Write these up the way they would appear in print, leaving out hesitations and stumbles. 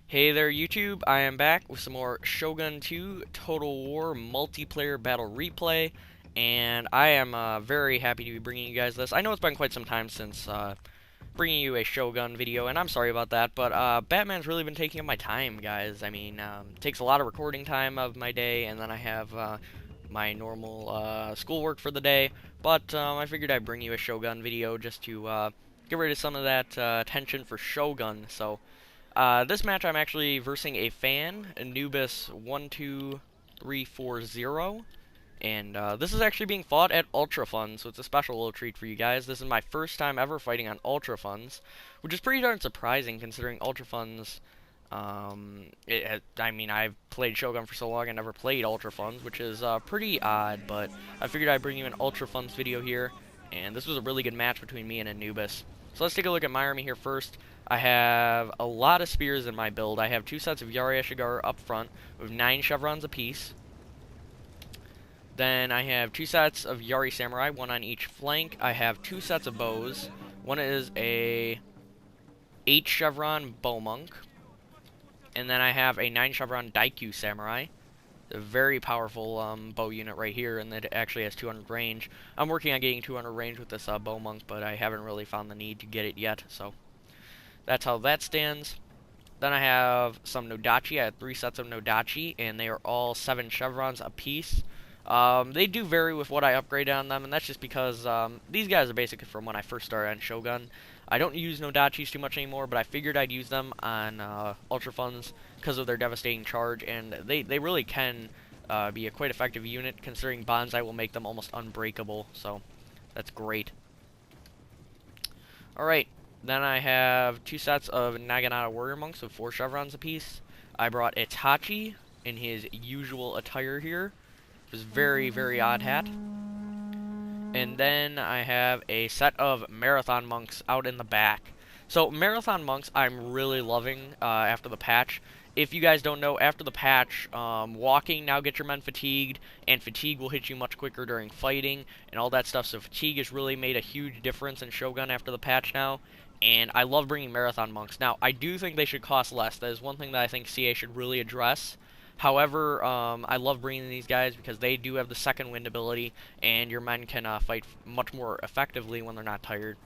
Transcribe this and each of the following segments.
Hey there YouTube, I am back with some more Shogun 2 Total War multiplayer battle replay, and I am very happy to be bringing you guys this. I know it's been quite some time since bringing you a Shogun video, and I'm sorry about that, but Batman's really been taking up my time, guys. I mean, it takes a lot of recording time of my day, and then I have my normal schoolwork for the day, but I figured I'd bring you a Shogun video just to get rid of some of that tension for Shogun, so... this match I'm actually versing a fan, Anubis 12340, and this is actually being fought at Ultra Funds, so it's a special little treat for you guys. This is my first time ever fighting on Ultra Funds, which is pretty darn surprising considering Ultra Funds, I mean, I've played Shogun for so long and never played Ultra Funds, which is pretty odd, but I figured I'd bring you an Ultra Funds video here, and this was a really good match between me and Anubis. So let's take a look at my army here first. I have a lot of spears in my build. I have two sets of Yari Ashigar up front with 9 chevrons apiece. Then I have two sets of Yari Samurai, one on each flank. I have two sets of bows. One is a 8 chevron bow monk. And then I have a 9 chevron Daikyu Samurai. A very powerful bow unit right here, and it actually has 200 range. I'm working on getting 200 range with this bow monk, but I haven't really found the need to get it yet, so that's how that stands. Then I have some Nodachi. I have 3 sets of Nodachi, and they are all 7 chevrons apiece. They do vary with what I upgrade on them, and that's just because these guys are basically from when I first started on Shogun. I don't use Nodachis too much anymore, but I figured I'd use them on Ultra Funds because of their devastating charge, and they really can be a quite effective unit, considering Bonsai will make them almost unbreakable, so that's great. Alright, then I have 2 sets of Naginata Warrior Monks with 4 chevrons apiece. I brought Itachi in his usual attire here. His very, very odd hat. And then I have a set of Marathon Monks out in the back. So, Marathon Monks I'm really loving after the patch. If you guys don't know, after the patch, walking now gets your men fatigued, and fatigue will hit you much quicker during fighting, and all that stuff. So fatigue has really made a huge difference in Shogun after the patch now, and I love bringing Marathon Monks. Now, I do think they should cost less. That is one thing that I think CA should really address. However, I love bringing these guys because they do have the second wind ability, and your men can fight much more effectively when they're not tired.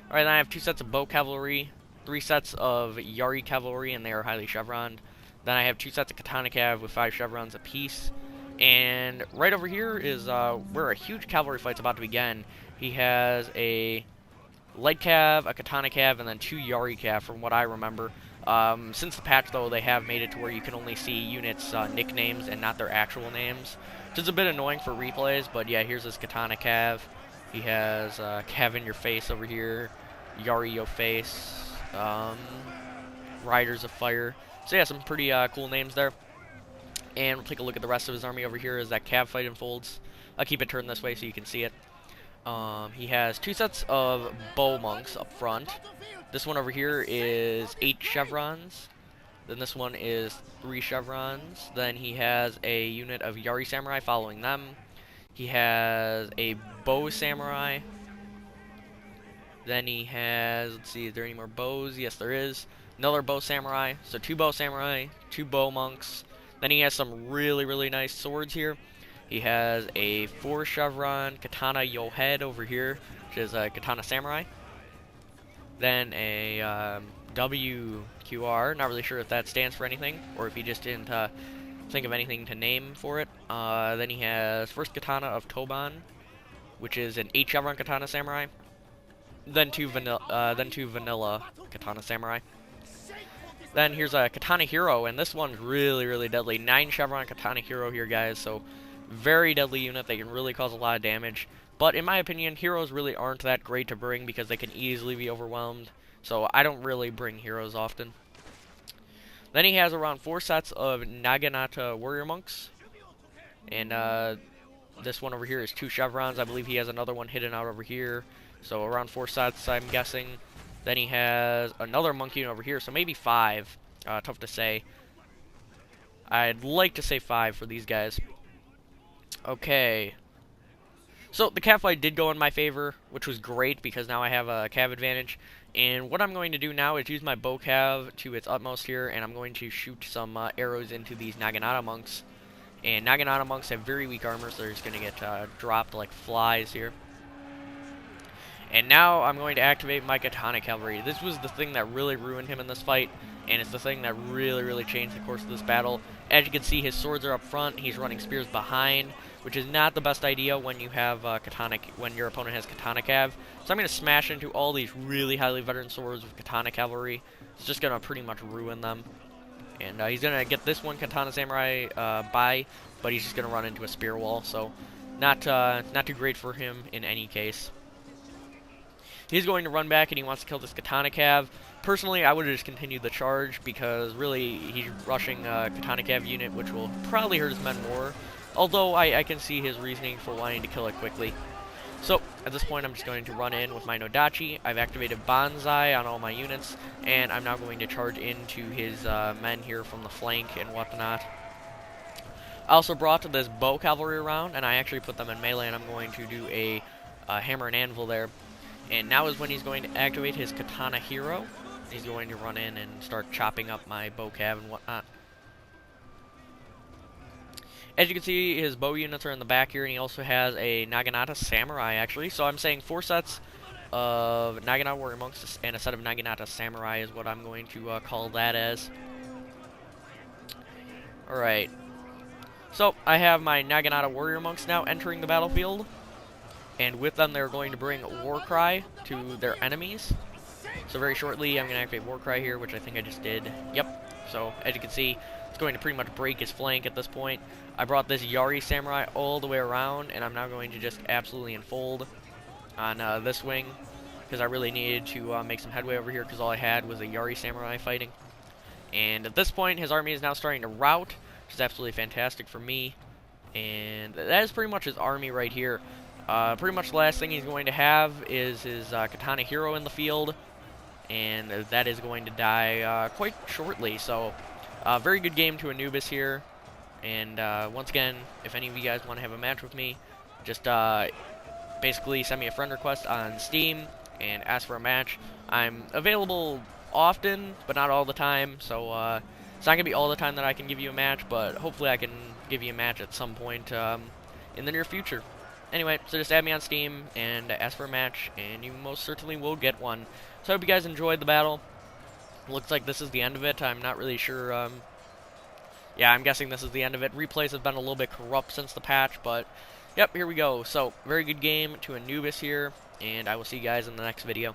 Alright, then I have 2 sets of Bow Cavalry, 3 sets of Yari Cavalry, and they are highly chevroned. Then I have 2 sets of Katana Cav with 5 chevrons apiece. And right over here is where a huge cavalry fight's about to begin. He has a Light Cav, a Katana Cav, and then 2 Yari Cav from what I remember. Since the patch, though, they have made it to where you can only see units' nicknames and not their actual names. Which is a bit annoying for replays, but yeah, here's his Katana Cav. He has Cav in your face over here, Yari Yo face, Riders of Fire. So yeah, some pretty cool names there. And we'll take a look at the rest of his army over here as that Cav fight unfolds. I'll keep it turned this way so you can see it. He has 2 sets of bow monks up front. This one over here is 8 chevrons. Then this one is 3 chevrons. Then he has a unit of Yari Samurai following them. He has a bow samurai. Then he has, let's see, is there any more bows? Yes, there is. Another bow samurai. So 2 bow samurai, 2 bow monks. Then he has some really, really nice swords here. He has a 4 chevron Katana Yo Head over here, which is a Katana Samurai. Then a WQR, not really sure if that stands for anything, or if he just didn't think of anything to name for it. Then he has first Katana of Toban, which is an 8 chevron Katana Samurai. Then two vanilla Katana Samurai. Then here's a Katana Hero, and this one's really, really deadly. 9 chevron Katana Hero here, guys, so very deadly unit. They can really cause a lot of damage. But in my opinion, heroes really aren't that great to bring because they can easily be overwhelmed. So I don't really bring heroes often. Then he has around 4 sets of Naginata Warrior Monks. And this one over here is 2 chevrons. I believe he has another one hidden out over here. So around 4 sets, I'm guessing. Then he has another monk unit over here, so maybe 5. Tough to say. I'd like to say 5 for these guys. Okay. So the Cav fight did go in my favor, which was great because now I have a Cav advantage. And what I'm going to do now is use my bow cav to its utmost here, and I'm going to shoot some arrows into these Naginata monks. And Naginata monks have very weak armor, so they're just going to get dropped like flies here. And now I'm going to activate my Katana Cavalry. This was the thing that really ruined him in this fight, and it's the thing that really changed the course of this battle. As you can see, his swords are up front, he's running spears behind, which is not the best idea when you have when your opponent has Katana Cav. So I'm going to smash into all these really highly veteran swords with Katana Cavalry. It's just going to pretty much ruin them. And he's going to get this one Katana Samurai by, but he's just going to run into a spear wall, so not too great for him in any case. He's going to run back and he wants to kill this Katana Cav. Personally, I would have just continued the charge because really he's rushing a Katana Cav unit, which will probably hurt his men more. Although I can see his reasoning for wanting to kill it quickly. So at this point, I'm just going to run in with my Nodachi. I've activated Banzai on all my units, and I'm now going to charge into his men here from the flank and whatnot. I also brought this bow cavalry around, and I actually put them in melee, and I'm going to do a hammer and anvil there. And now is when he's going to activate his Katana Hero. He's going to run in and start chopping up my bow cav and whatnot. As you can see, his bow units are in the back here, and he also has a Naginata Samurai, actually. So I'm saying 4 sets of Naginata Warrior Monks and a set of Naginata Samurai is what I'm going to call that as. Alright. So, I have my Naginata Warrior Monks now entering the battlefield. And with them, they're going to bring War Cry to their enemies. So very shortly, I'm going to activate War Cry here, which I think I just did. Yep. So, as you can see, it's going to pretty much break his flank at this point. I brought this Yari Samurai all the way around, and I'm now going to just absolutely enfold on this wing, because I really needed to make some headway over here, because all I had was a Yari Samurai fighting. And at this point, his army is now starting to rout, which is absolutely fantastic for me. And that is pretty much his army right here. Pretty much the last thing he's going to have is his Katana Hero in the field, and that is going to die quite shortly. So, very good game to Anubis here. And once again, if any of you guys want to have a match with me, just basically send me a friend request on Steam and ask for a match. I'm available often, but not all the time. So it's not going to be all the time that I can give you a match, but hopefully I can give you a match at some point in the near future. Anyway, so just add me on Steam and ask for a match, and you most certainly will get one. So I hope you guys enjoyed the battle. Looks like this is the end of it. I'm not really sure. Yeah, I'm guessing this is the end of it. Replays have been a little bit corrupt since the patch, but yep, here we go. So, very good game to Anubis here, and I will see you guys in the next video.